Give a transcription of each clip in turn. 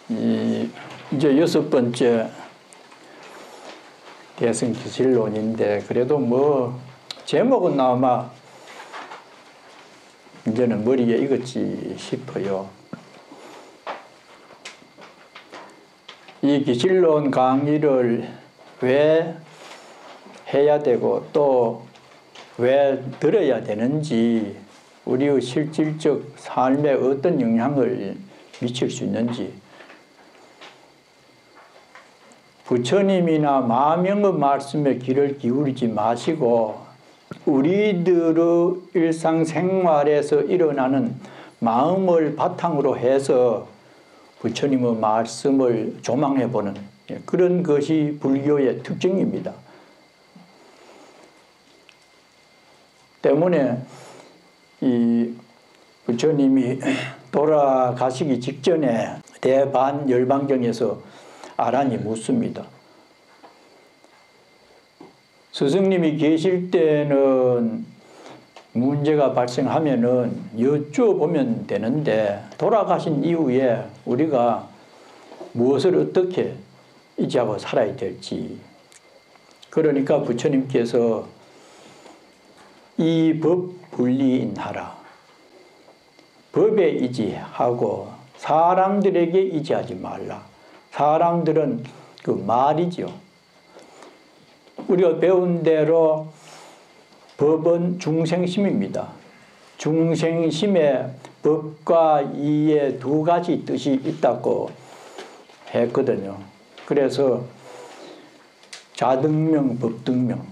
이제 6번째 대승기실론인데, 그래도 뭐 제목은 아마 이제는 머리에 익었지 싶어요. 이 기실론 강의를 왜 해야 되고 또 왜 들어야 되는지, 우리의 실질적 삶에 어떤 영향을 미칠 수 있는지, 부처님이나 마명의 말씀에 귀를 기울이지 마시고 우리들의 일상생활에서 일어나는 마음을 바탕으로 해서 부처님의 말씀을 조망해보는 그런 것이 불교의 특징입니다. 때문에 이 부처님이 돌아가시기 직전에 대반열반경에서 아란이 묻습니다. 스승님이 계실 때는 문제가 발생하면은 여쭤보면 되는데, 돌아가신 이후에 우리가 무엇을 어떻게 의지하고 살아야 될지. 그러니까 부처님께서 이 법 분리인하라. 법에 의지하고 사람들에게 의지하지 말라. 사람들은 그 말이죠. 우리가 배운 대로 법은 중생심입니다. 중생심에 법과 이의 두 가지 뜻이 있다고 했거든요. 그래서 자등명, 법등명,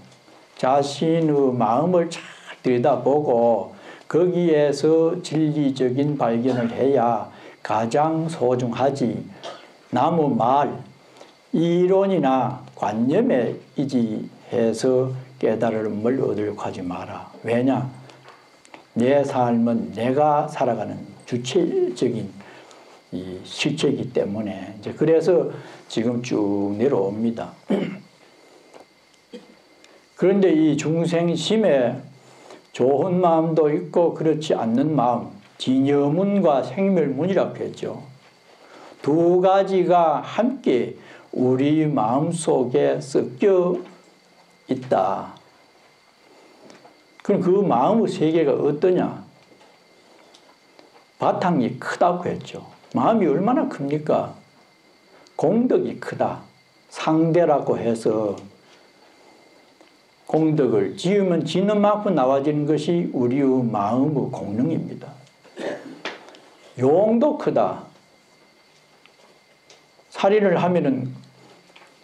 자신의 마음을 잘 들여다보고 거기에서 진리적인 발견을 해야 가장 소중하지, 남의 말, 이론이나 관념에 의지해서 깨달음을 얻으려고 하지 마라. 왜냐? 내 삶은 내가 살아가는 주체적인 이 실체이기 때문에. 이제 그래서 지금 쭉 내려옵니다. 그런데 이 중생심에 좋은 마음도 있고 그렇지 않는 마음, 진여문과 생멸문이라고 했죠. 두 가지가 함께 우리 마음속에 섞여 있다. 그럼 그 마음의 세계가 어떠냐? 바탕이 크다고 했죠. 마음이 얼마나 큽니까? 공덕이 크다. 상대라고 해서 공덕을 지으면 지는 만큼 나와지는 것이 우리의 마음의 공능입니다. 용도 크다. 살인을 하면은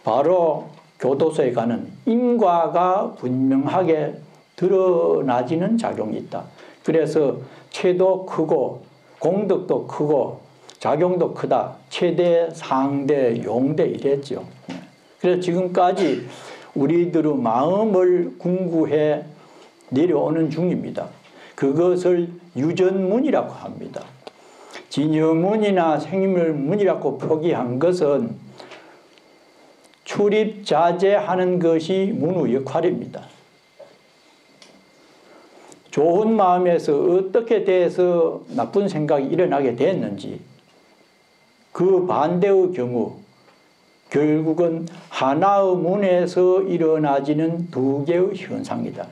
바로 교도소에 가는 인과가 분명하게 드러나지는 작용이 있다. 그래서 체도 크고 공덕도 크고 작용도 크다. 최대, 상대, 용대 이랬죠. 그래서 지금까지 우리들의 마음을 궁구해 내려오는 중입니다. 그것을 유전문이라고 합니다. 진여문이나 생멸문이라고 표기한 것은 출입자제하는 것이 문의 역할입니다. 좋은 마음에서 어떻게 돼서 나쁜 생각이 일어나게 됐는지, 그 반대의 경우 결국은 하나의 문에서 일어나지는 두 개의 현상이다.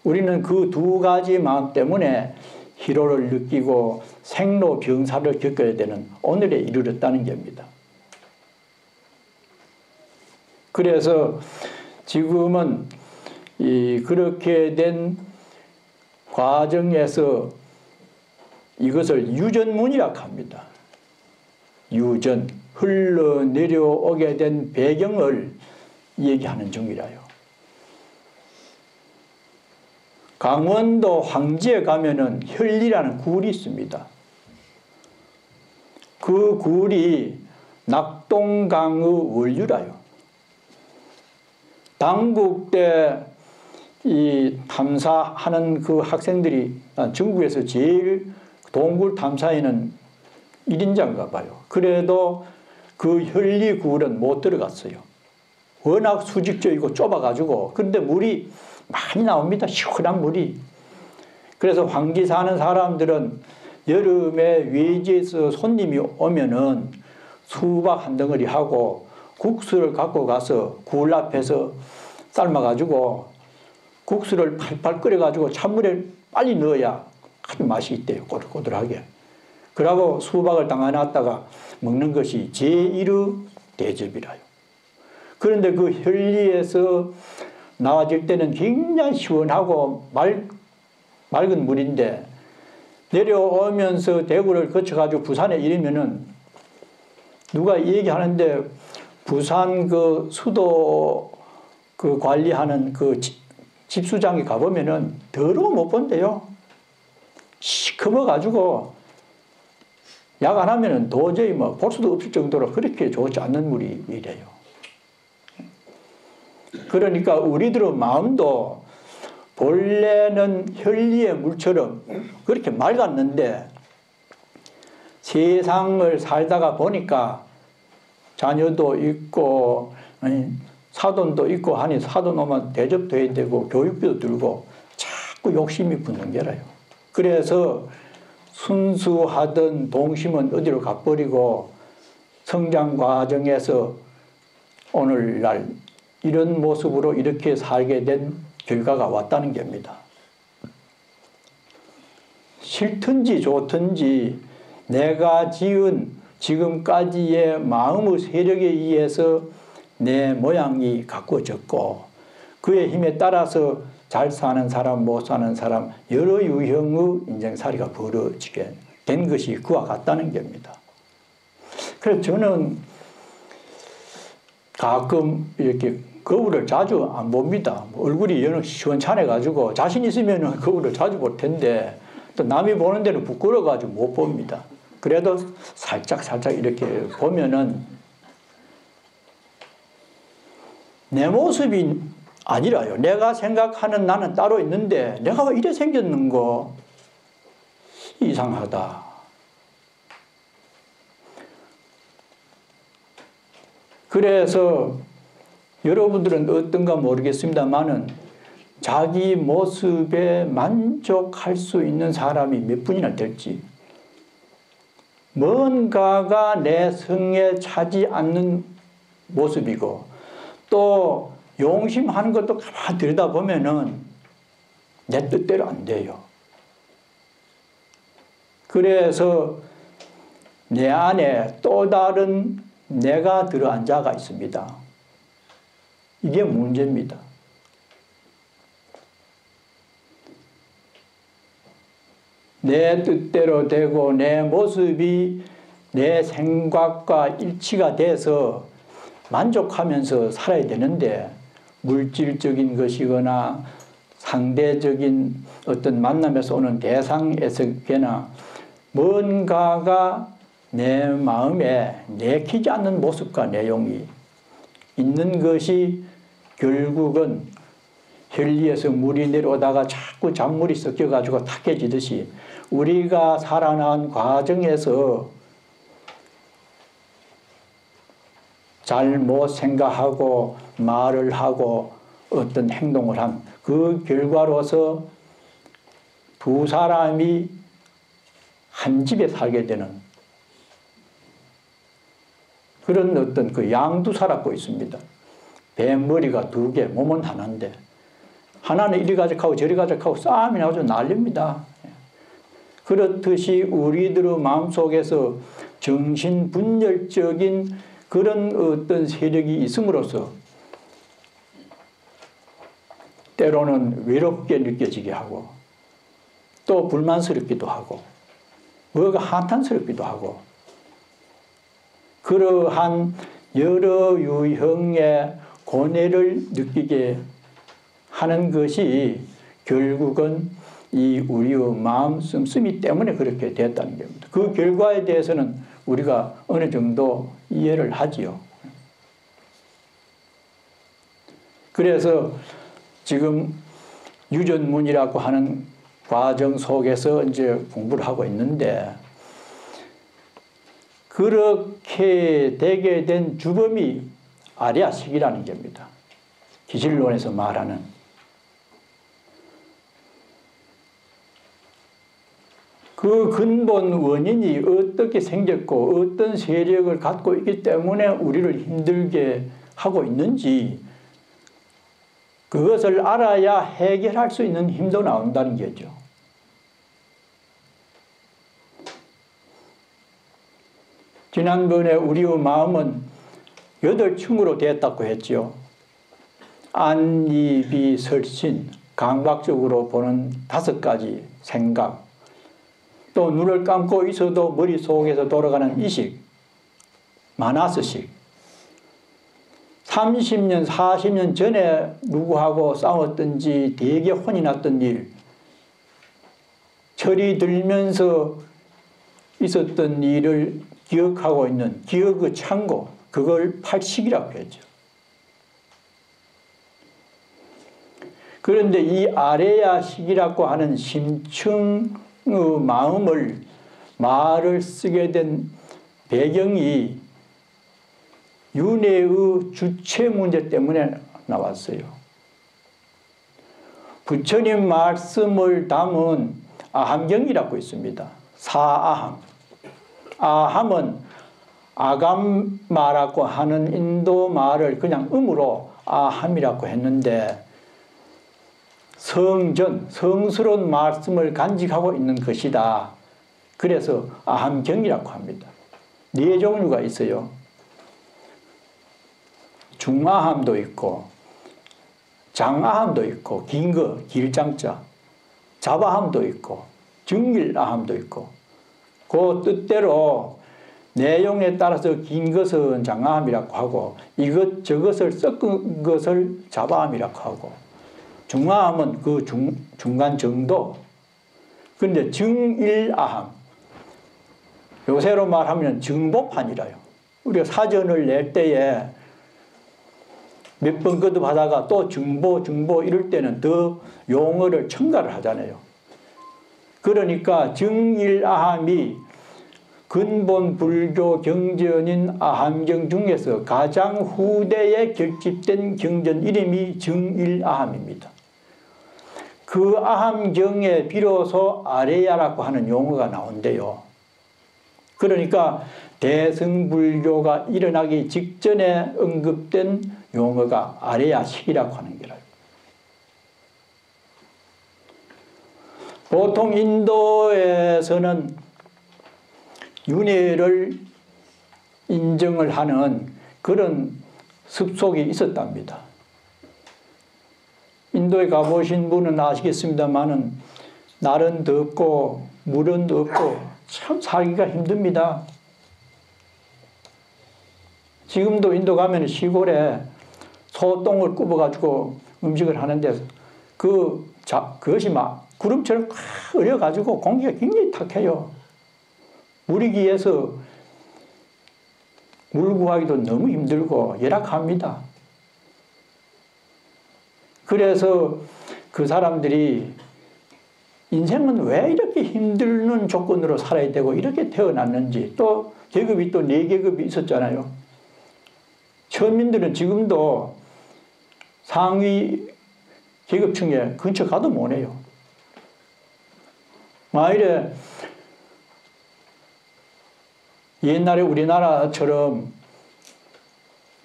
우리는 그 두 가지 마음 때문에 희로를 느끼고 생로병사를 겪어야 되는 오늘에 이르렀다는 겁니다. 그래서 지금은 그렇게 된 과정에서 이것을 유전문이라고 합니다. 유전, 흘러내려오게 된 배경을 얘기하는 중이라요. 강원도 황지에 가면은 혈리라는 굴이 있습니다. 그 굴이 낙동강의 원류라요. 당국 때 이 탐사하는 그 학생들이 전국에서 제일 동굴 탐사에는 1인자인가 봐요. 그래도 그 혈리굴은 못 들어갔어요. 워낙 수직적이고 좁아가지고. 근데 물이 많이 나옵니다. 시원한 물이. 그래서 황지 사는 사람들은 여름에 외지에서 손님이 오면은 수박 한 덩어리 하고 국수를 갖고 가서 굴 앞에서 삶아가지고 국수를 팔팔 끓여가지고 찬물에 빨리 넣어야 아주 맛이 있대요. 꼬들꼬들하게. 그러고 수박을 담아놨다가 먹는 것이 제1의 대접이라요. 그런데 그 혈리에서 나와질 때는 굉장히 시원하고 맑은 물인데 내려오면서 대구를 거쳐가지고 부산에 이르면은 누가 얘기하는데 부산 그 수도 그 관리하는 그 집수장에 가보면은 더러워 못 본대요. 시커머가지고 야간하면은 도저히 뭐 볼 수도 없을 정도로 그렇게 좋지 않는 물이 이래요. 그러니까 우리들의 마음도 본래는 혈리의 물처럼 그렇게 맑았는데 세상을 살다가 보니까 자녀도 있고 사돈도 있고 하니 사돈 오면 대접도 해야 되고 교육비도 들고 자꾸 욕심이 붙는 게라요. 그래서 순수하던 동심은 어디로 가버리고 성장 과정에서 오늘날 이런 모습으로 이렇게 살게 된 결과가 왔다는 겁니다. 싫든지 좋든지 내가 지은 지금까지의 마음의 세력에 의해서 내 모양이 가꾸어졌고 그의 힘에 따라서 잘 사는 사람 못 사는 사람 여러 유형의 인생살이가 벌어지게 된 것이 그와 같다는 겁니다. 그래서 저는 가끔 이렇게 거울을 자주 안 봅니다. 얼굴이 영 시원찮아가지고 자신 있으면 거울을 자주 볼 텐데 또 남이 보는 데는 부끄러워가지고 못 봅니다. 그래도 살짝 이렇게 보면은 내 모습이 아니라요. 내가 생각하는 나는 따로 있는데 내가 왜 이래 생겼는고 이상하다. 그래서 여러분들은 어떤가 모르겠습니다만은 자기 모습에 만족할 수 있는 사람이 몇 분이나 될지 뭔가가 내 성에 차지 않는 모습이고 또 용심하는 것도 가만히 들여다보면은 내 뜻대로 안 돼요. 그래서 내 안에 또 다른 내가 들어앉아가 있습니다. 이게 문제입니다. 내 뜻대로 되고 내 모습이 내 생각과 일치가 돼서 만족하면서 살아야 되는데 물질적인 것이거나 상대적인 어떤 만남에서 오는 대상에서나 뭔가가 내 마음에 내키지 않는 모습과 내용이 있는 것이 결국은 혈리에서 물이 내려오다가 자꾸 잔물이 섞여가지고 탁해지듯이 우리가 살아난 과정에서 잘못 생각하고 말을 하고 어떤 행동을 한 그 결과로서 두 사람이 한 집에 살게 되는 그런 어떤 그 양두사라고 있습니다. 뱀머리가 두 개, 몸은 하나인데 하나는 이리 가족하고 저리 가족하고 싸움이 나서 난립니다. 그렇듯이 우리들의 마음속에서 정신분열적인 그런 어떤 세력이 있음으로써 때로는 외롭게 느껴지게 하고 또 불만스럽기도 하고 뭐가 한탄스럽기도 하고 그러한 여러 유형의 고뇌를 느끼게 하는 것이 결국은 이 우리의 마음 씀씀이 때문에 그렇게 됐다는 겁니다. 그 결과에 대해서는 우리가 어느 정도 이해를 하지요. 그래서 지금 유전문이라고 하는 과정 속에서 이제 공부를 하고 있는데 그렇게 되게 된 주범이 아리아식이라는 겁니다. 기질론에서 말하는 그 근본 원인이 어떻게 생겼고 어떤 세력을 갖고 있기 때문에 우리를 힘들게 하고 있는지 그것을 알아야 해결할 수 있는 힘도 나온다는 거죠. 지난번에 우리의 마음은 8층으로 되었다고 했죠. 안이비 설신, 강박적으로 보는 5가지 생각, 또 눈을 감고 있어도 머릿속에서 돌아가는 이식, 마나스식, 30년, 40년 전에 누구하고 싸웠든지 되게 혼이 났던 일, 철이 들면서 있었던 일을 기억하고 있는 기억의 창고, 그걸 팔식이라고 했죠. 그런데 이 아레야식이라고 하는 심층의 말을 쓰게 된 배경이 윤회의 주체 문제 때문에 나왔어요. 부처님 말씀을 담은 아함경이라고 있습니다. 사아함. 아함은 아감마라고 하는 인도 말을 그냥 음으로 아함이라고 했는데 성전, 성스러운 말씀을 간직하고 있는 것이다. 그래서 아함경이라고 합니다. 4종류가 있어요. 중아함도 있고 장아함도 있고 긴 거, 길장자, 자바함도 있고 정일아함도 있고 그 뜻대로 내용에 따라서 긴 것은 장아함이라고 하고 이것저것을 섞은 것을 자바함이라고 하고 중아함은 그 중간 정도. 그런데 정일아함, 요새로 말하면 정보판이라요. 우리가 사전을 낼 때에 몇 번 거듭하다가 또 정보 이럴 때는 더 용어를 첨가를 하잖아요. 그러니까 정일아함이 근본 불교 경전인 아함경 중에서 가장 후대에 결집된 경전 이름이 정일아함입니다. 그 아함경에 비로소 아레야라고 하는 용어가 나온대요. 그러니까 대승불교가 일어나기 직전에 언급된 용어가 아레야식이라고 하는 거라요. 보통 인도에서는 윤회를 인정을 하는 그런 습속이 있었답니다. 인도에 가보신 분은 아시겠습니다만은 날은 덥고 물은 없고 참 살기가 힘듭니다. 지금도 인도 가면 시골에 소똥을 굽어가지고 음식을 하는데 그것이 막 구름처럼 꽉 얼려가지고 공기가 굉장히 탁해요. 물이 귀해서 물 구하기도 너무 힘들고 열악합니다. 그래서 그 사람들이 인생은 왜 이렇게 힘든 조건으로 살아야 되고 이렇게 태어났는지, 또 계급이 또 4계급이 있었잖아요. 천민들은 지금도 상위 계급층에 근처 가도 못해요. 만일에 옛날에 우리나라처럼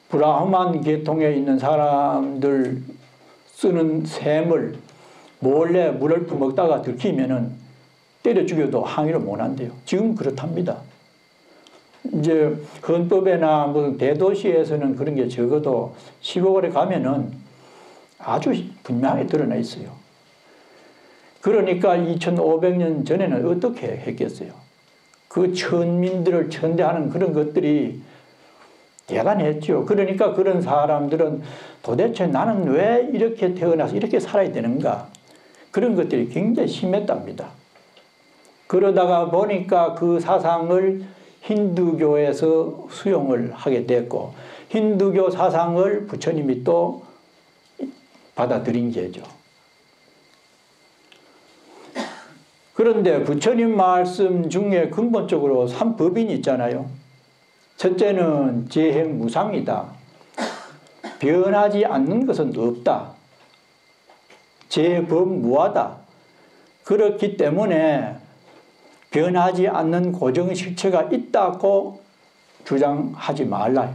브라흐만 계통에 있는 사람들 쓰는 샘을 몰래 물을 퍼먹다가 들키면은 때려 죽여도 항의를 못 한대요. 지금 그렇답니다. 이제 헌법이나 무슨 대도시에서는 그런 게 적어도 시골에 가면은 아주 분명하게 드러나 있어요. 그러니까 2500년 전에는 어떻게 했겠어요? 그 천민들을 천대하는 그런 것들이 대단했죠. 그러니까 그런 사람들은 도대체 나는 왜 이렇게 태어나서 이렇게 살아야 되는가? 그런 것들이 굉장히 심했답니다. 그러다가 보니까 그 사상을 힌두교에서 수용을 하게 됐고, 힌두교 사상을 부처님이 또 받아들인 게죠. 그런데 부처님 말씀 중에 근본적으로 3법인이 있잖아요. 첫째는 재행무상이다. 변하지 않는 것은 없다. 재법무하다. 그렇기 때문에 변하지 않는 고정 실체가 있다고 주장하지 말라요.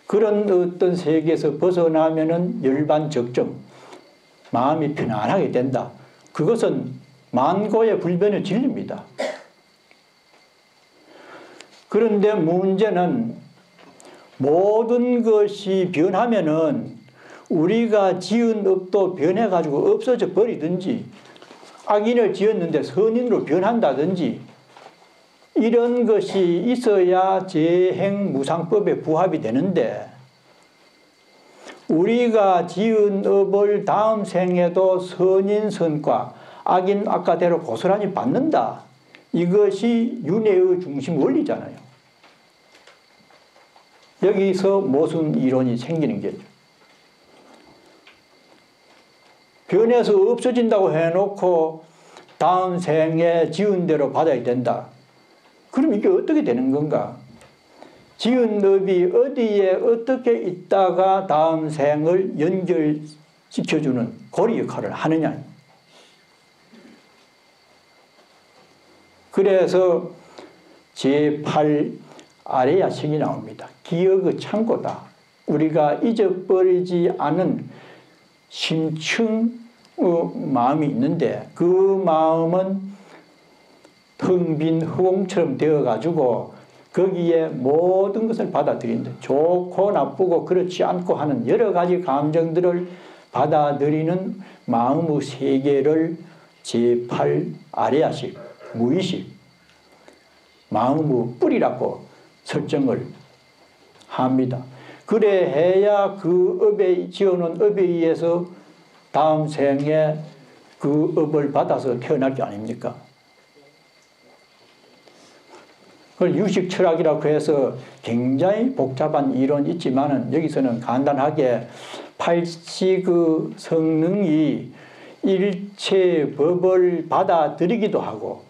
그런 어떤 세계에서 벗어나면은 열반적정, 마음이 편안하게 된다. 그것은 만고의 불변의 진리입니다. 그런데 문제는 모든 것이 변하면은 우리가 지은 업도 변해가지고 없어져 버리든지, 악인을 지었는데 선인으로 변한다든지, 이런 것이 있어야 재행무상법에 부합이 되는데, 우리가 지은 업을 다음 생에도 선인 선과 악인 악과대로 고스란히 받는다. 이것이 윤회의 중심 원리잖아요. 여기서 모순 이론이 생기는 거죠. 변해서 없어진다고 해놓고 다음 생에 지은 대로 받아야 된다. 그럼 이게 어떻게 되는 건가? 지은 업이 어디에 어떻게 있다가 다음 생을 연결시켜주는 고리 역할을 하느냐. 그래서 제8 아레야식이 나옵니다. 기억의 창고다. 우리가 잊어버리지 않은 심층의 마음이 있는데, 그 마음은 텅 빈 허공처럼 되어가지고 거기에 모든 것을 받아들인다. 좋고 나쁘고 그렇지 않고 하는 여러 가지 감정들을 받아들이는 마음의 세계를 제8 아레야식, 무의식, 마음의 뿌리라고 설정을 합니다. 그래 해야 그 업에 지어놓은 업에 의해서 다음 생에 그 업을 받아서 태어날 게 아닙니까? 그걸 유식 철학이라고 해서 굉장히 복잡한 이론이 있지만은 여기서는 간단하게 팔식의 성능이 일체 법을 받아들이기도 하고,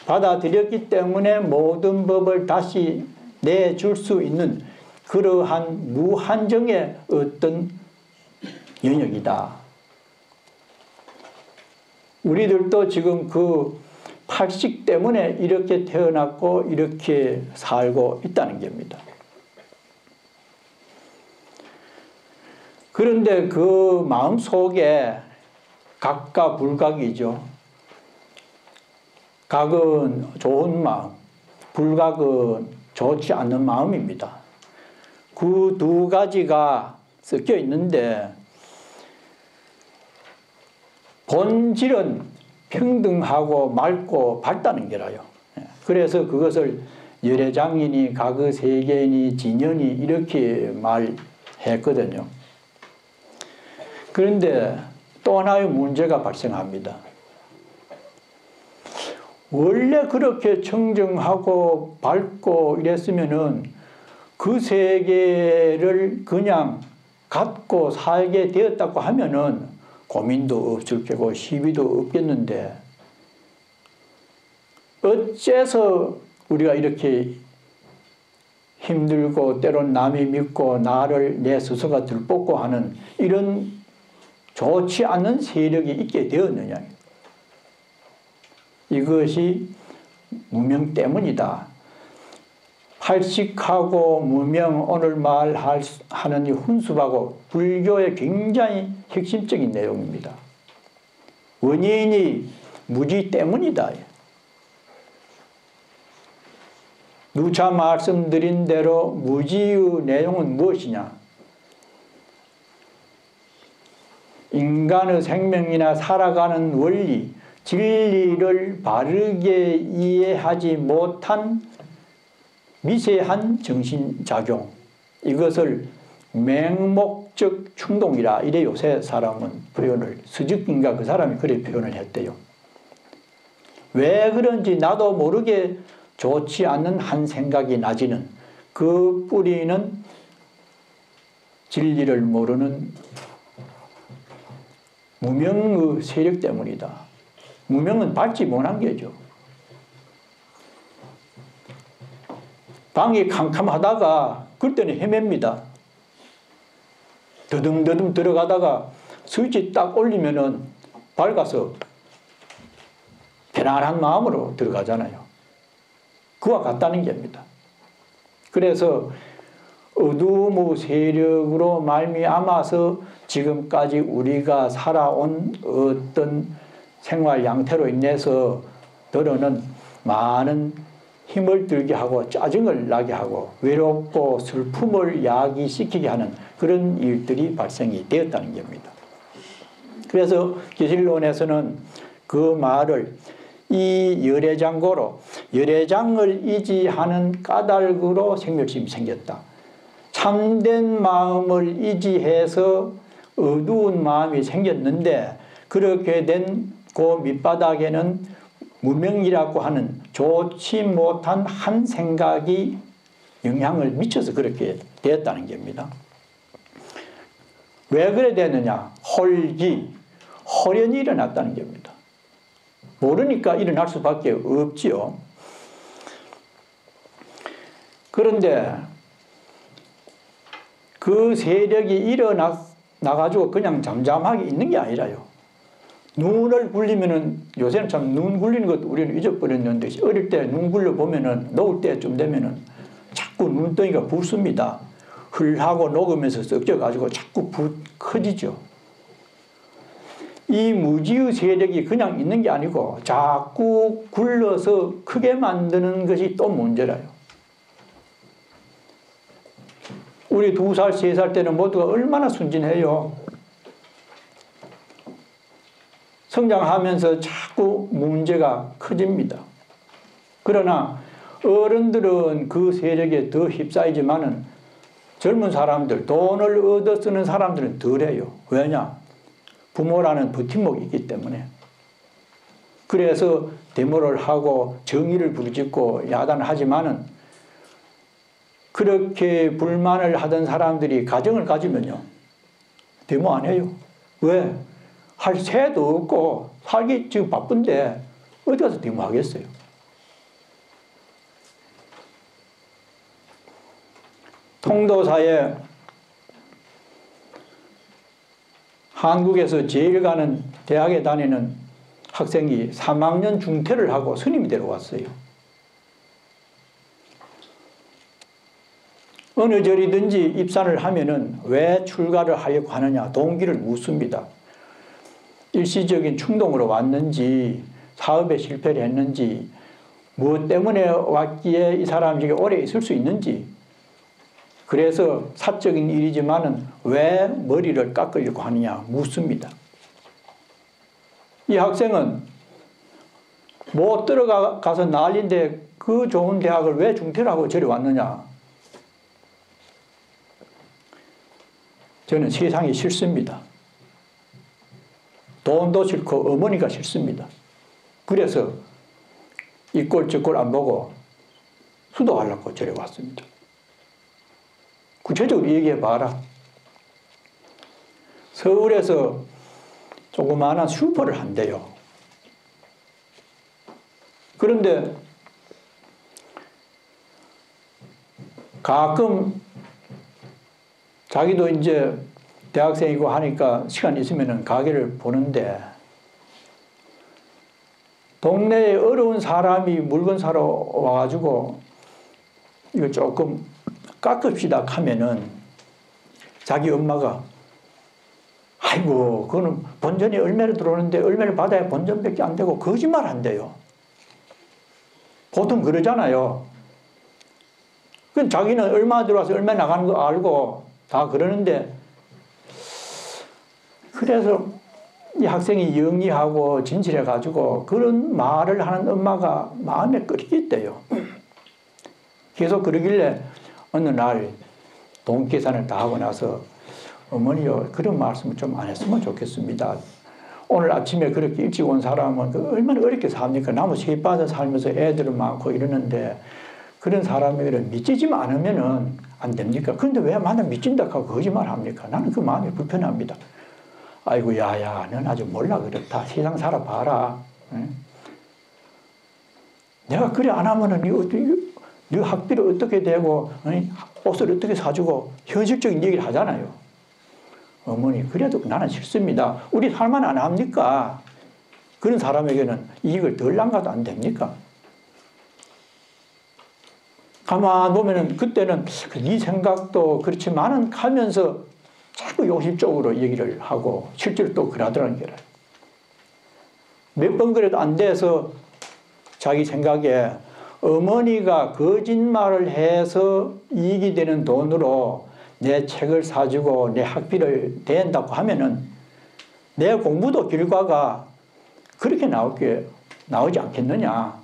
받아들였기 때문에 모든 법을 다시 내줄 수 있는 그러한 무한정의 어떤 영역이다. 우리들도 지금 그 팔식 때문에 이렇게 태어났고 이렇게 살고 있다는 겁니다. 그런데 그 마음 속에 각과 불각이죠. 각은 좋은 마음, 불각은 좋지 않는 마음입니다. 그 두 가지가 섞여 있는데, 본질은 평등하고 맑고 밝다는 게라요. 그래서 그것을 열애장인이, 각의세계인이, 진연이 이렇게 말했거든요. 그런데 또 하나의 문제가 발생합니다. 원래 그렇게 청정하고 밝고 이랬으면은 그 세계를 그냥 갖고 살게 되었다고 하면은 고민도 없을 거고 시비도 없겠는데, 어째서 우리가 이렇게 힘들고 때론 남이 믿고 나를 내 스스로가 들뽑고 하는 이런 좋지 않은 세력이 있게 되었느냐. 이것이 무명 때문이다. 팔식하고 무명, 오늘 말하는 이 훈습하고 불교의 굉장히 핵심적인 내용입니다. 원인이 무지 때문이다. 누차 말씀드린 대로 무지의 내용은 무엇이냐? 인간의 생명이나 살아가는 원리, 진리를 바르게 이해하지 못한 미세한 정신작용, 이것을 맹목적 충동이라 이래 요새 사람은 표현을, 스즈키인가 그 사람이 그렇게 표현을 했대요. 왜 그런지 나도 모르게 좋지 않은 한 생각이 나지는 그 뿌리는 진리를 모르는 무명의 세력 때문이다. 무명은 밟지 못한 게죠. 방이 캄캄하다가 그때는 헤맵니다. 더듬더듬 들어가다가 스위치 딱 올리면은 밝아서 편안한 마음으로 들어가잖아요. 그와 같다는 겁니다. 그래서 어두움의 세력으로 말미암아서 지금까지 우리가 살아온 어떤 생활 양태로 인해서 들어는 많은 힘을 들게 하고 짜증을 나게 하고 외롭고 슬픔을 야기시키게 하는 그런 일들이 발생이 되었다는 겁니다. 그래서 기실론에서는 그 말을 이 열애장고로 열애장을 이지하는 까닭으로 생멸심이 생겼다. 참된 마음을 이지해서 어두운 마음이 생겼는데 그렇게 된 그 밑바닥에는 무명이라고 하는 좋지 못한 한 생각이 영향을 미쳐서 그렇게 되었다는 겁니다. 왜 그래 됐느냐? 홀연이 일어났다는 겁니다. 모르니까 일어날 수밖에 없지요. 그런데 그 세력이 일어나가지고 그냥 잠잠하게 있는 게 아니라요. 눈을 굴리면은 요새는 참 눈 굴리는 것도 우리는 잊어버렸는데 어릴 때 눈 굴려 보면은 녹을 때쯤 되면은 자꾸 눈덩이가 붓습니다. 흘하고 녹으면서 섞여가지고 자꾸 커지죠. 이 무지의 세력이 그냥 있는 게 아니고 자꾸 굴러서 크게 만드는 것이 또 문제라요. 우리 2살, 3살 때는 모두가 얼마나 순진해요. 성장하면서 자꾸 문제가 커집니다. 그러나 어른들은 그 세력에 더 휩싸이지만은 젊은 사람들, 돈을 얻어 쓰는 사람들은 덜해요. 왜냐? 부모라는 버팀목이 있기 때문에. 그래서 데모를 하고 정의를 부르짖고 야단을 하지만은 그렇게 불만을 하던 사람들이 가정을 가지면요. 데모 안 해요. 왜? 할 새도 없고 살기 지금 바쁜데 어디 가서 데모하겠어요. 통도사에 한국에서 제일 가는 대학에 다니는 학생이 3학년 중퇴를 하고 스님이 데려왔어요. 어느 절이든지 입산을 하면은 왜 출가를 하려고 하느냐 동기를 묻습니다. 일시적인 충동으로 왔는지 사업에 실패를 했는지 무엇 때문에 왔기에 이 사람이 저기 오래 있을 수 있는지 그래서 사적인 일이지만은 왜 머리를 깎으려고 하느냐 묻습니다. 이 학생은 못 들어가서 난리인데 그 좋은 대학을 왜 중퇴를 하고 저리 왔느냐. 저는 세상이 싫습니다. 돈도 싫고 어머니가 싫습니다. 그래서 이 꼴 저 꼴 안 보고 수도하려고 저리 왔습니다. 구체적으로 얘기해 봐라. 서울에서 조그마한 슈퍼를 한대요. 그런데 가끔 자기도 이제 대학생이고 하니까 시간 있으면 가게를 보는데 동네에 어려운 사람이 물건 사러 와가지고 이거 조금 깎읍시다 하면은 자기 엄마가 아이고 그거는 본전이 얼마를 들어오는데 얼마를 받아야 본전밖에 안 되고 거짓말 한대요. 보통 그러잖아요. 그럼 자기는 얼마 들어와서 얼마 나가는 거 알고 다 그러는데 그래서 이 학생이 영리하고 진실해가지고 그런 말을 하는 엄마가 마음에 끓이겠대요. 계속 그러길래 어느 날 돈계산을 다 하고 나서 어머니요 그런 말씀을 좀 안 했으면 좋겠습니다. 오늘 아침에 그렇게 일찍 온 사람은 얼마나 어렵게 삽니까? 나무 새 빠져 살면서 애들 많고 이러는데 그런 사람을 믿지만 않으면은 안 됩니까? 그런데 왜 만약 믿진다 하고 거짓말 합니까? 나는 그 마음이 불편합니다. 아이고 야야 넌 아주 몰라 그렇다. 세상 살아봐라. 응? 내가 그래 안 하면은 네 학비를 어떻게 되고 옷을 어떻게 사주고 현실적인 얘기를 하잖아요. 어머니 그래도 나는 싫습니다. 우리 살만 안 합니까? 그런 사람에게는 이익을 덜 남가도 안 됩니까? 가만 보면은 그때는 네 생각도 그렇지만은 하면서 자꾸 욕심적으로 얘기를 하고 실제로 또 그러더라는 거예요. 몇 번 그래도 안 돼서 자기 생각에 어머니가 거짓말을 해서 이익이 되는 돈으로 내 책을 사주고 내 학비를 댄다고 하면은 내 공부도 결과가 그렇게 나오지 않겠느냐.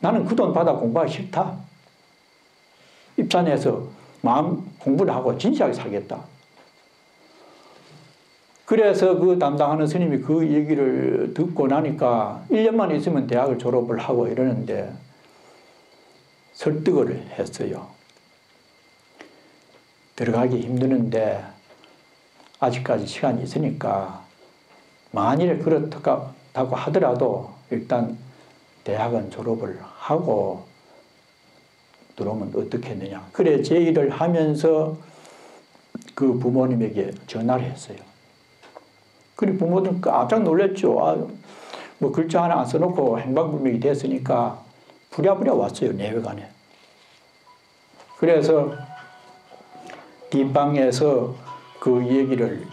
나는 그 돈 받아 공부하기 싫다. 입산해서 마음 공부를 하고 진지하게 살겠다. 그래서 그 담당하는 스님이 그 얘기를 듣고 나니까 1년만 있으면 대학을 졸업을 하고 이러는데 설득을 했어요. 들어가기 힘드는데 아직까지 시간이 있으니까 만일에 그렇다고 하더라도 일단 대학은 졸업을 하고 들어오면 어떻겠느냐. 그래 제의를 하면서 그 부모님에게 전화를 했어요. 그리고 부모들은 깜짝 놀랐죠. 아, 뭐 글자 하나 안 써놓고 행방불명이 됐으니까 부랴부랴 왔어요. 내외관에. 그래서 뒷방에서 그 얘기를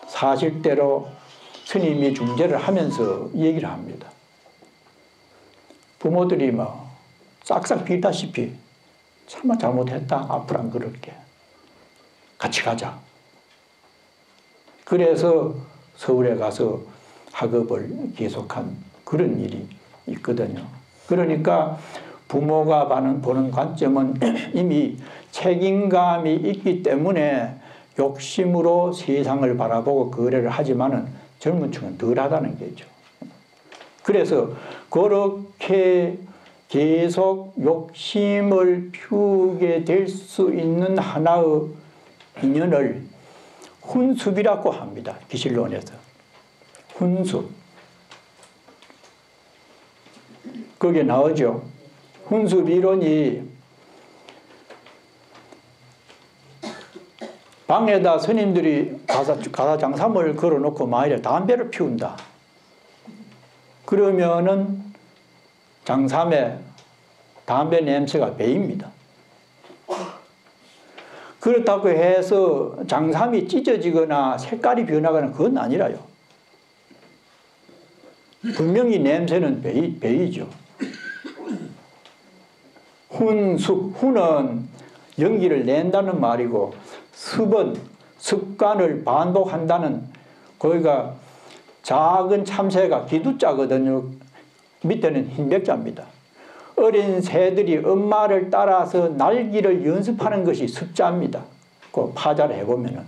사실대로 스님이 중재를 하면서 얘기를 합니다. 부모들이 막 싹싹 빌다시피 참아 잘못했다. 앞으로 안 그럴게. 같이 가자. 그래서 서울에 가서 학업을 계속한 그런 일이 있거든요. 그러니까 부모가 보는 관점은 이미 책임감이 있기 때문에 욕심으로 세상을 바라보고 거래를 하지만은 젊은 층은 덜하다는 거죠. 그래서 그렇게 계속 욕심을 피우게 될 수 있는 하나의 인연을 훈습이라고 합니다. 기실론에서. 훈습. 거기에 나오죠. 훈습 이론이 방에다 스님들이 가사 장삼을 걸어놓고 만일에 담배를 피운다. 그러면은 장삼에 담배 냄새가 배입니다. 그렇다고 해서 장삼이 찢어지거나 색깔이 변하거나 그건 아니라요. 분명히 냄새는 배이죠. 훈습, 훈은 연기를 낸다는 말이고 습은 습관을 반복한다는 거기가 작은 참새가 기두자거든요. 밑에는 흰백자입니다. 어린 새들이 엄마를 따라서 날기를 연습하는 것이 습자입니다. 그 파자를 해보면은.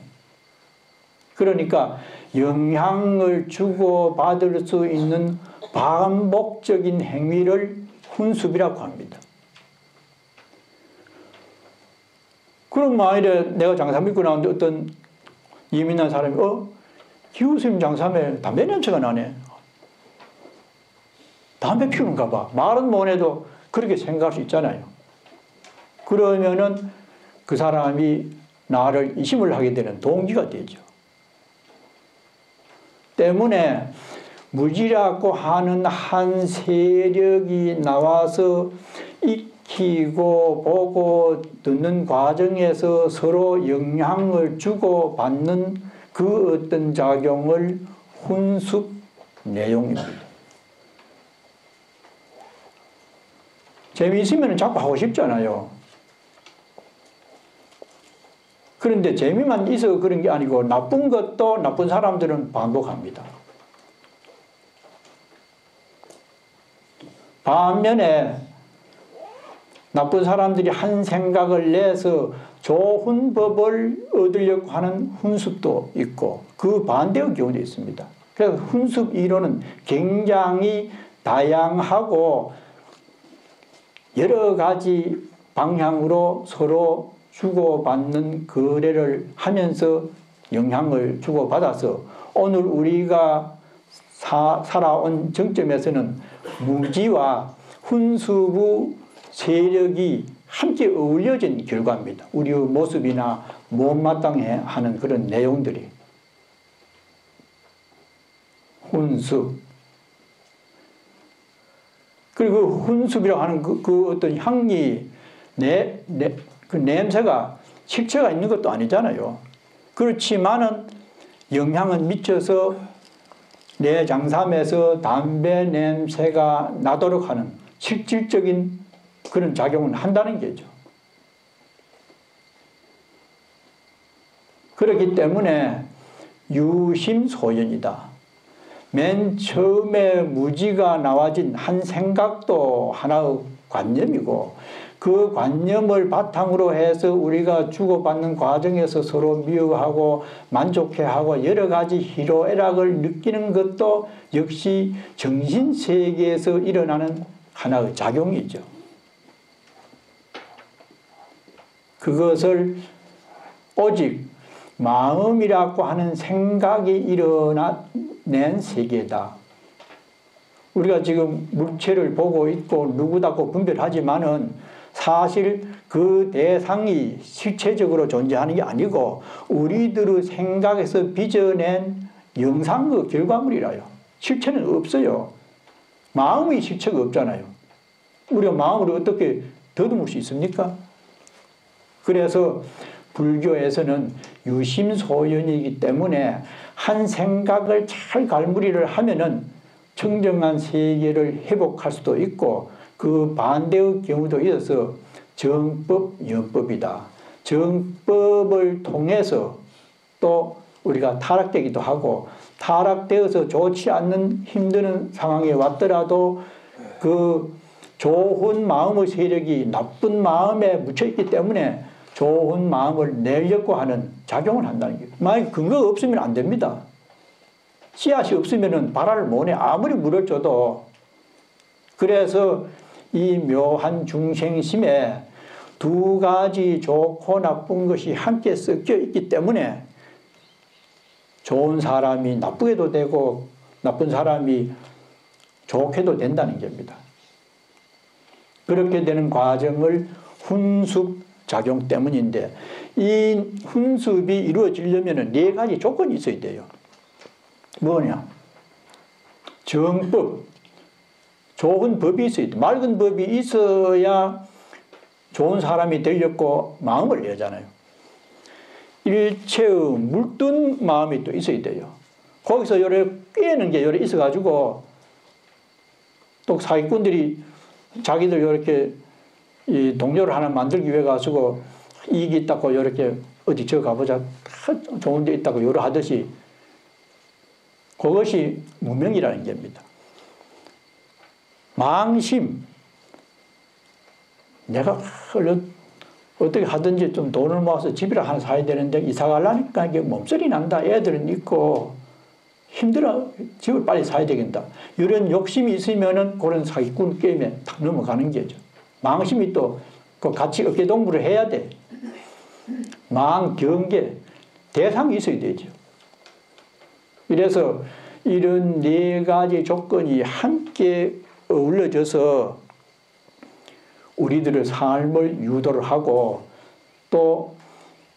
그러니까 영향을 주고 받을 수 있는 반복적인 행위를 훈습이라고 합니다. 그럼 만일에 내가 장삼 입고 나왔는데 어떤 예민한 사람이 기우스님 장삼에 담배 냄새가 나네. 담배 피우는가 봐. 말은 못 해도 그렇게 생각할 수 있잖아요. 그러면은 그 사람이 나를 의심을 하게 되는 동기가 되죠. 때문에 무지라고 하는 한 세력이 나와서 익히고 보고 듣는 과정에서 서로 영향을 주고 받는 그 어떤 작용을 훈습 내용입니다. 재미있으면 자꾸 하고 싶잖아요. 그런데 재미만 있어 그런 게 아니고 나쁜 것도 나쁜 사람들은 반복합니다. 반면에 나쁜 사람들이 한 생각을 내서 좋은 법을 얻으려고 하는 훈습도 있고 그 반대의 경우도 있습니다. 그래서 훈습 이론은 굉장히 다양하고 여러 가지 방향으로 서로 주고받는 거래를 하면서 영향을 주고받아서 오늘 우리가 살아온 정점에서는 무지와 훈습의 세력이 함께 어울려진 결과입니다. 우리의 모습이나 못마땅해 하는 그런 내용들이. 훈수. 그리고 그 훈수이라고 하는 그 어떤 향기, 그 냄새가 식체가 있는 것도 아니잖아요. 그렇지만은 영향은 미쳐서 내 장삼에서 담배 냄새가 나도록 하는 실질적인 그런 작용을 한다는 게죠. 그렇기 때문에 유심소연이다. 맨 처음에 무지가 나와진 한 생각도 하나의 관념이고, 그 관념을 바탕으로 해서 우리가 주고받는 과정에서 서로 미워하고 만족해하고 여러 가지 희로애락을 느끼는 것도 역시 정신세계에서 일어나는 하나의 작용이죠. 그것을 오직 마음이라고 하는 생각이 일어나낸 세계다. 우리가 지금 물체를 보고 있고 누구다고 분별하지만은 사실 그 대상이 실체적으로 존재하는 게 아니고 우리들의 생각에서 빚어낸 영상의 결과물이라요. 실체는 없어요. 마음의 실체가 없잖아요. 우리가 마음을 어떻게 더듬을 수 있습니까? 그래서 불교에서는 유심소연이기 때문에 한 생각을 잘 갈무리를 하면은 청정한 세계를 회복할 수도 있고, 그 반대의 경우도 있어서 정법, 연법이다. 정법을 통해서 또 우리가 타락되기도 하고, 타락되어서 좋지 않는 힘드는 상황에 왔더라도 그 좋은 마음의 세력이 나쁜 마음에 묻혀있기 때문에 좋은 마음을 내려고 하는 작용을 한다는 거예요. 만약에 근거가 없으면 안 됩니다. 씨앗이 없으면 발화를 못해. 아무리 물을 줘도. 그래서 이 묘한 중생심에 두 가지 좋고 나쁜 것이 함께 섞여 있기 때문에 좋은 사람이 나쁘게도 되고 나쁜 사람이 좋게도 된다는 겁니다. 그렇게 되는 과정을 훈습 작용 때문인데, 이 훈습이 이루어지려면 네 가지 조건이 있어야 돼요. 뭐냐? 정법, 좋은 법이 있어야 돼. 맑은 법이 있어야 좋은 사람이 되려고 마음을 내잖아요. 일체의 물든 마음이 또 있어야 돼요. 거기서 요래 꿰는 게 요래 있어가지고 또 사기꾼들이 자기들 요렇게 이 동료를 하나 만들기 위해 가지고 이익이 있다고 이렇게 어디 저 가보자 좋은 데 있다고 요러 하듯이 그것이 무명이라는 겁니다. 망심, 내가 어떻게 하든지 좀 돈을 모아서 집이라 하나 사야 되는데 이사 가려니까 이게 몸서리 난다. 애들은 있고 힘들어. 집을 빨리 사야 되겠다. 이런 욕심이 있으면은 그런 사기꾼 게임에 탁 넘어가는 거죠. 망심이 또 같이 어깨동무를 해야 돼. 망, 경계, 대상이 있어야 되죠. 그래서 이런 네 가지 조건이 함께 어우러져서 우리들의 삶을 유도를 하고 또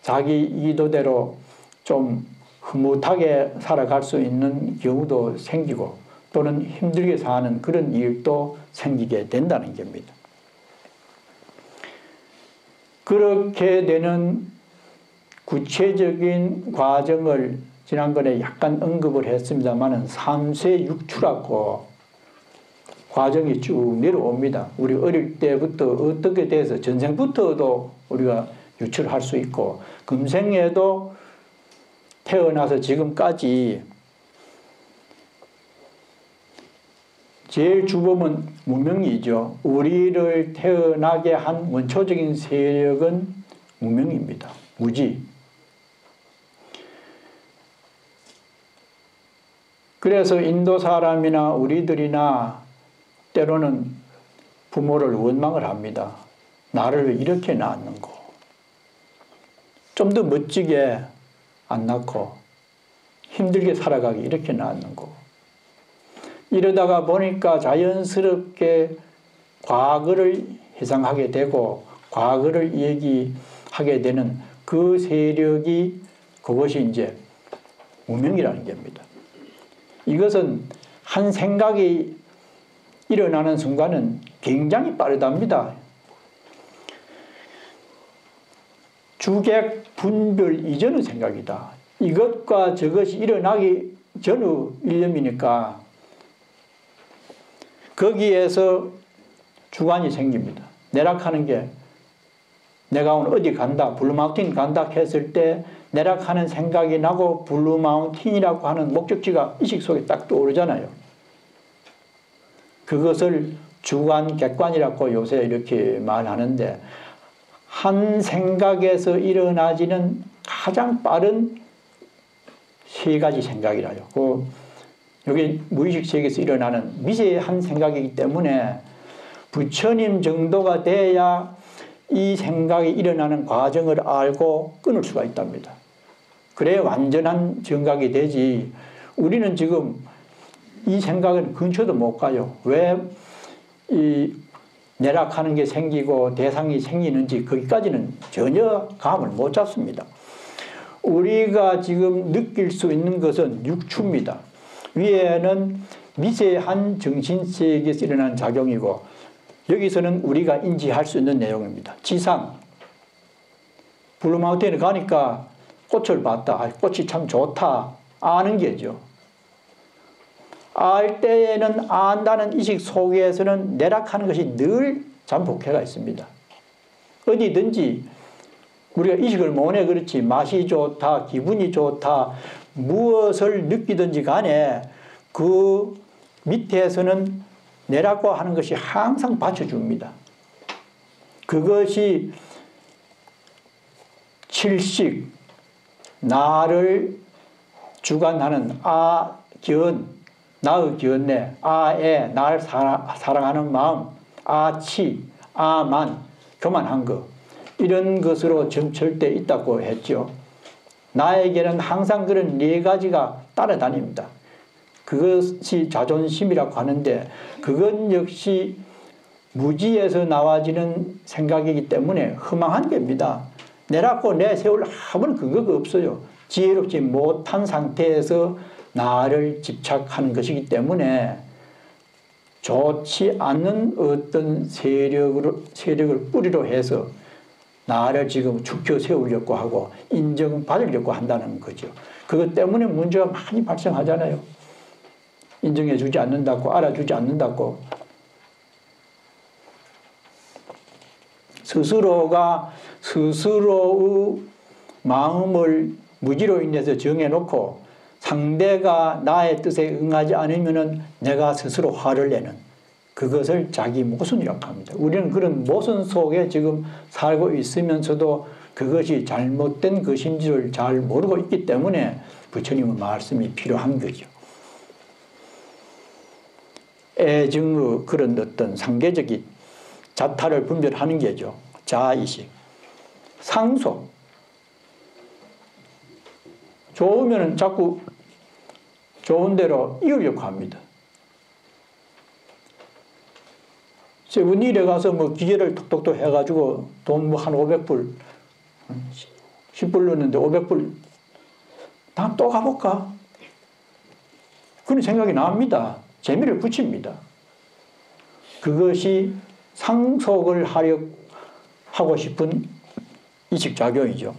자기 의도대로 좀 흐뭇하게 살아갈 수 있는 경우도 생기고 또는 힘들게 사는 그런 일도 생기게 된다는 겁니다. 그렇게 되는 구체적인 과정을 지난번에 약간 언급을 했습니다만은 3세 육추라고 과정이 쭉 내려옵니다. 우리 어릴 때부터 어떻게 돼서 전생부터도 우리가 유출할 수 있고 금생에도 태어나서 지금까지 제일 주범은 무명이죠. 우리를 태어나게 한 원초적인 세력은 무명입니다. 무지. 그래서 인도 사람이나 우리들이나 때로는 부모를 원망을 합니다. 나를 이렇게 낳았는고. 좀 더 멋지게 안 낳고 힘들게 살아가기 이렇게 낳았는고. 이러다가 보니까 자연스럽게 과거를 회상하게 되고 과거를 얘기하게 되는 그 세력이 그것이 이제 무명이라는 겁니다. 이것은 한 생각이 일어나는 순간은 굉장히 빠르답니다. 주객 분별 이전의 생각이다. 이것과 저것이 일어나기 전의 일념이니까 거기에서 주관이 생깁니다. 내락하는 게 내가 오늘 어디 간다, 블루마운틴 간다 했을 때 내락하는 생각이 나고 블루마운틴이라고 하는 목적지가 의식 속에 딱 떠오르잖아요. 그것을 주관, 객관이라고 요새 이렇게 말하는데 한 생각에서 일어나지는 가장 빠른 세 가지 생각이라요. 여기 무의식 세계에서 일어나는 미세한 생각이기 때문에 부처님 정도가 돼야 이 생각이 일어나는 과정을 알고 끊을 수가 있답니다. 그래야 완전한 정각이 되지. 우리는 지금 이 생각은 근처도 못 가요. 왜 이 내락하는 게 생기고 대상이 생기는지 거기까지는 전혀 감을 못 잡습니다. 우리가 지금 느낄 수 있는 것은 육추입니다. 위에는 미세한 정신세계에서 일어나는 작용이고 여기서는 우리가 인지할 수 있는 내용입니다. 지상, 블루마운틴에 가니까 꽃을 봤다. 꽃이 참 좋다. 아는 게죠. 알 때에는 안다는 의식 속에서는 내락하는 것이 늘 잠복해가 있습니다. 어디든지 우리가 의식을 못해 그렇지 맛이 좋다, 기분이 좋다, 무엇을 느끼든지 간에 그 밑에서는 내라고 하는 것이 항상 받쳐줍니다. 그것이 칠식, 나를 주관하는 아견, 나의 견내, 아애, 나를 사랑하는 마음, 아치, 아만, 교만한 것, 이런 것으로 점철되어 있다고 했죠. 나에게는 항상 그런 네 가지가 따라다닙니다. 그것이 자존심이라고 하는데 그것 역시 무지에서 나와지는 생각이기 때문에 허망한 겁니다. 내라고 내세울 아무런 근거가 없어요. 지혜롭지 못한 상태에서 나를 집착하는 것이기 때문에 좋지 않는 어떤 세력을 뿌리로 해서 나를 지금 죽여 세우려고 하고 인정받으려고 한다는 거죠. 그것 때문에 문제가 많이 발생하잖아요. 인정해 주지 않는다고, 알아주지 않는다고. 스스로가 스스로의 마음을 무지로 인해서 정해놓고 상대가 나의 뜻에 응하지 않으면 내가 스스로 화를 내는 그것을 자기 모순이라고 합니다. 우리는 그런 모순 속에 지금 살고 있으면서도 그것이 잘못된 것인지를 잘 모르고 있기 때문에 부처님의 말씀이 필요한 거죠. 애증의 그런 어떤 상계적인 자타를 분별하는 게죠. 자아이식. 상속. 좋으면 자꾸 좋은 대로 이으려고 합니다. 세븐일에 가서 뭐 기계를 톡톡톡 해가지고 돈 뭐 한 500불, 10불 넣었는데 500불, 다음 또 가볼까? 그런 생각이 납니다. 재미를 붙입니다. 그것이 상속을 하고 싶은 이식작용이죠.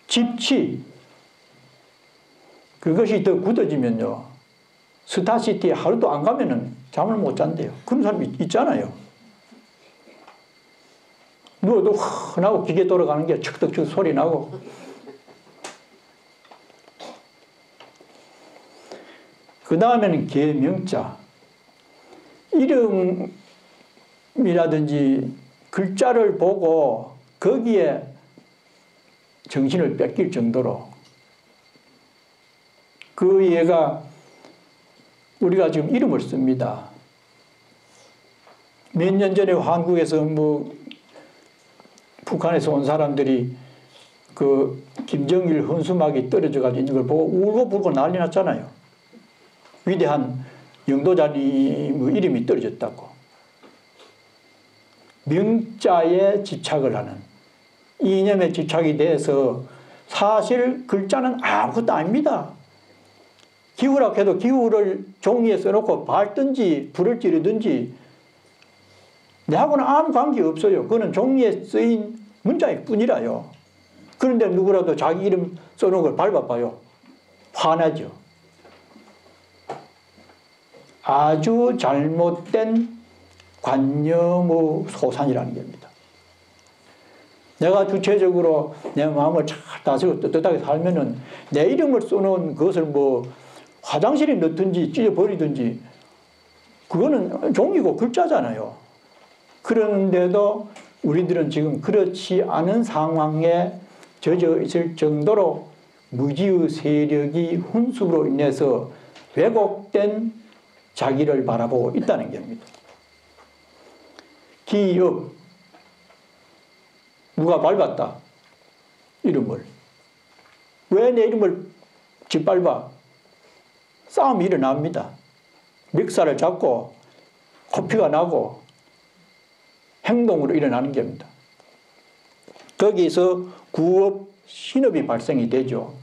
집치. 그것이 더 굳어지면요. 스타시티에 하루도 안 가면은 잠을 못 잔대요. 그런 사람이 있잖아요. 누워도 흔하고 기계 돌아가는 게 척덕척 소리 나고. 그 다음에는 계명자. 이름이라든지 글자를 보고 거기에 정신을 뺏길 정도로 그 얘가 우리가 지금 이름을 씁니다. 몇 년 전에 한국에서 뭐 북한에서 온 사람들이 그 김정일 헌수막이 떨어져 가지고 있는 걸 보고 울고불고 난리 났잖아요. 위대한 영도자님 이름이 떨어졌다고. 명자에 집착을 하는 이념에 집착이 돼서 사실 글자는 아무것도 아닙니다. 기후라고 해도 기후를 종이에 써놓고 밟든지 불을 지르든지 내하고는 아무 관계 없어요. 그거는 종이에 쓰인 문자일 뿐이라요. 그런데 누구라도 자기 이름 써놓은 걸 밟아봐요. 화나죠. 아주 잘못된 관념의 소산이라는 겁니다. 내가 주체적으로 내 마음을 잘 다스리고 떳떳하게 살면은 내 이름을 써놓은 그것을 뭐 화장실에 넣든지 찢어버리든지 그거는 종이고 글자잖아요. 그런데도 우리들은 지금 그렇지 않은 상황에 젖어 있을 정도로 무지의 세력이 훈수로 인해서 왜곡된 자기를 바라보고 있다는 겁니다. 기업, 누가 밟았다. 이름을. 왜 내 이름을 짓밟아? 싸움이 일어납니다. 멱살을 잡고 코피가 나고 행동으로 일어나는 겁니다. 거기서 구업, 신업이 발생이 되죠.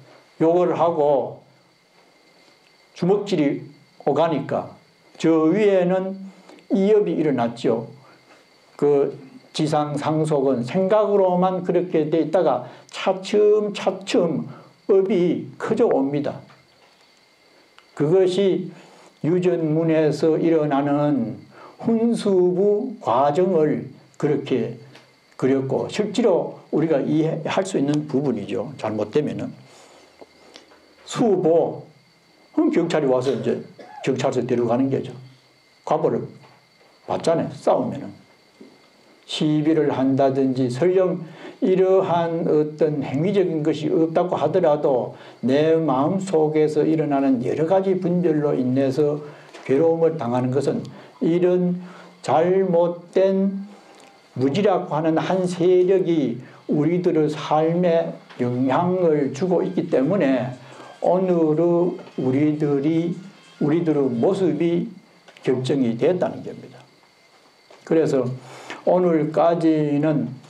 요걸 하고 주먹질이 오가니까 저 위에는 이업이 일어났죠. 그 지상상속은 생각으로만 그렇게 돼 있다가 차츰차츰 업이 커져 옵니다. 그것이 유전문에서 일어나는 훈수부 과정을 그렇게 그렸고 실제로 우리가 이해할 수 있는 부분이죠. 잘못되면은. 수보, 경찰이 와서 이제 경찰서 데려가는 거죠. 과보를 받잖아요. 싸우면은. 시비를 한다든지 설령 이러한 어떤 행위적인 것이 없다고 하더라도 내 마음속에서 일어나는 여러 가지 분별로 인해서 괴로움을 당하는 것은 이런 잘못된 무지라고 하는 한 세력이 우리들의 삶에 영향을 주고 있기 때문에 오늘의 우리들의 모습이 결정이 됐다는 겁니다. 그래서 오늘까지는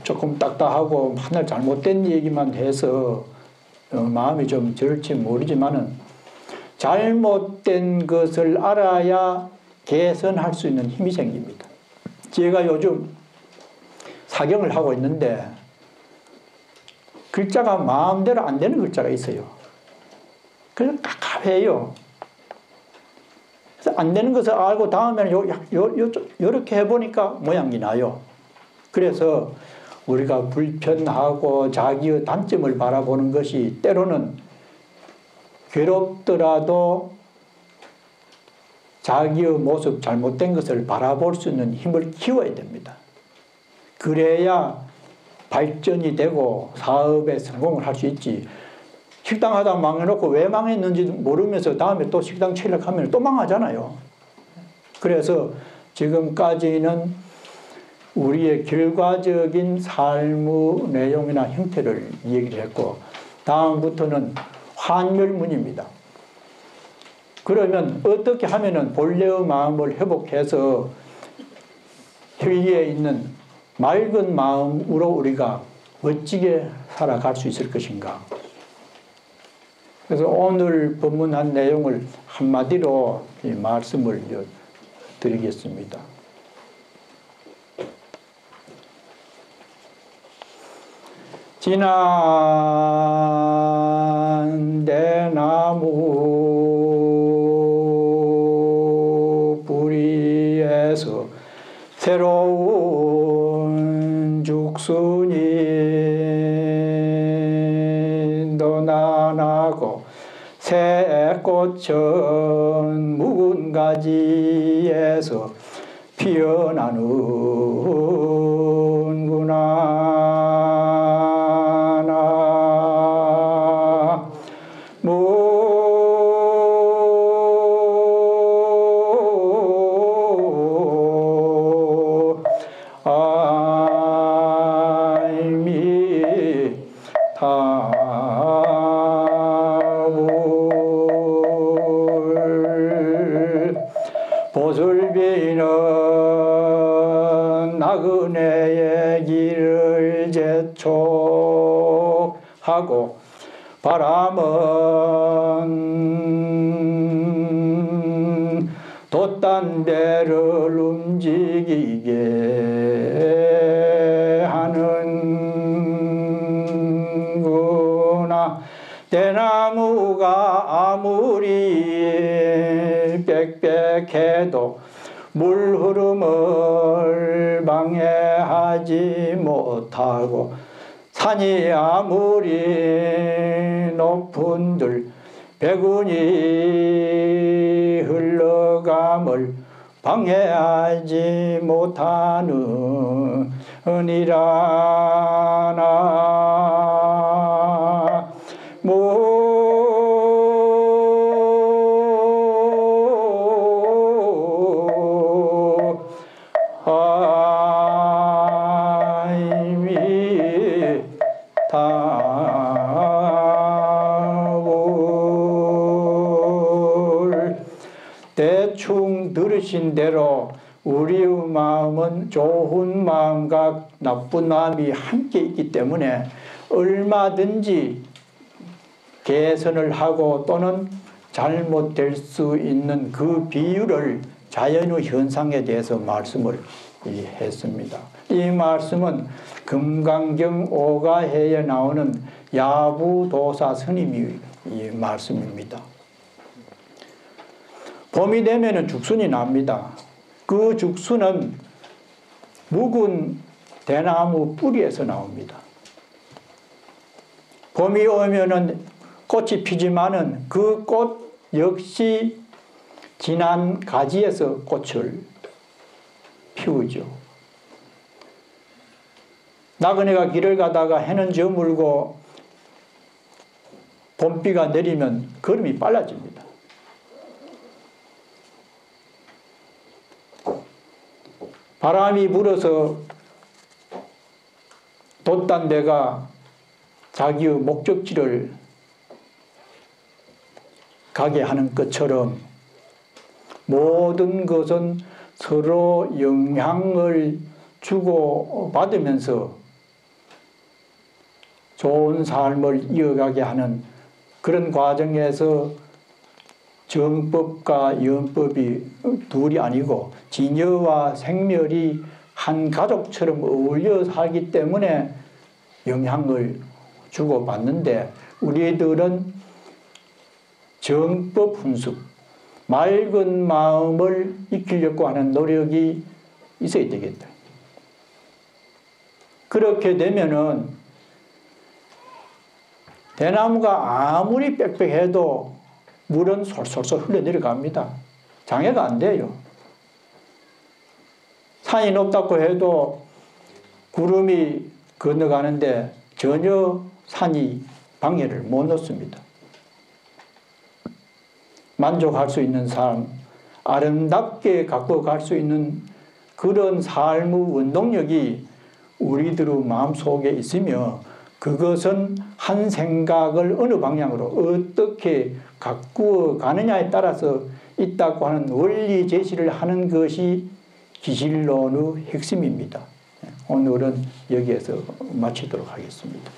조금 딱딱하고 맨날 잘못된 얘기만 해서 마음이 좀 절지 모르지만은 잘못된 것을 알아야 개선할 수 있는 힘이 생깁니다. 제가 요즘 사경을 하고 있는데 글자가 마음대로 안 되는 글자가 있어요. 그래서 깝깝해요. 그래서 안 되는 것을 알고 다음에는 요렇게 해보니까 모양이 나요. 그래서 우리가 불편하고 자기의 단점을 바라보는 것이 때로는 괴롭더라도 자기의 모습 잘못된 것을 바라볼 수 있는 힘을 키워야 됩니다. 그래야 발전이 되고 사업에 성공을 할 수 있지. 식당 하다 망해놓고 왜 망했는지 모르면서 다음에 또 식당 차리려고 하면 또 망하잖아요. 그래서 지금까지는 우리의 결과적인 삶의 내용이나 형태를 얘기를 했고 다음부터는 환멸문입니다. 그러면 어떻게 하면은 본래의 마음을 회복해서 혈기에 있는 맑은 마음으로 우리가 멋지게 살아갈 수 있을 것인가. 그래서 오늘 법문한 내용을 한마디로 말씀을 드리겠습니다. 지난 대나무 뿌리에서 새로운 죽순이 돋아나고 새 꽃은 묵은 가지에서 피어나는구나. 보슬비는 나그네의 길을 재촉하고 바람은 돛단대를 움직이게 하는구나. 대나무가 아무리 빽빽해도 물 흐름을 방해하지 못하고, 산이 아무리 높은들 백운이 흘러감을 방해하지 못하느니라. 대충 들으신 대로 우리의 마음은 좋은 마음과 나쁜 마음이 함께 있기 때문에 얼마든지 개선을 하고 또는 잘못될 수 있는 그 비율을 자연의 현상에 대해서 말씀을 했습니다. 이 말씀은 금강경 오가해에 나오는 야부도사 스님이 이 말씀입니다. 봄이 되면 죽순이 납니다. 그 죽순은 묵은 대나무 뿌리에서 나옵니다. 봄이 오면은 꽃이 피지만은 그 꽃 역시 진한 가지에서 꽃을 피우죠. 나그네가 길을 가다가 해는 저물고 봄비가 내리면 걸음이 빨라집니다. 바람이 불어서 돛단대가 자기의 목적지를 가게 하는 것처럼 모든 것은 서로 영향을 주고받으면서 좋은 삶을 이어가게 하는 그런 과정에서 정법과 영법이 둘이 아니고 진여와 생멸이 한 가족처럼 어울려 살기 때문에 영향을 주고받는데, 우리들은 정법 훈숙, 맑은 마음을 익히려고 하는 노력이 있어야 되겠다. 그렇게 되면은 대나무가 아무리 빽빽해도 물은 솔솔솔 흘러내려갑니다. 장애가 안 돼요. 산이 높다고 해도 구름이 건너가는데 전혀 산이 방해를 못 놓습니다. 만족할 수 있는 삶, 아름답게 갖고 갈 수 있는 그런 삶의 원동력이 우리들의 마음속에 있으며, 그것은 한 생각을 어느 방향으로 어떻게 가꾸어 가느냐에 따라서 있다고 하는 원리 제시를 하는 것이 기실론의 핵심입니다. 오늘은 여기에서 마치도록 하겠습니다.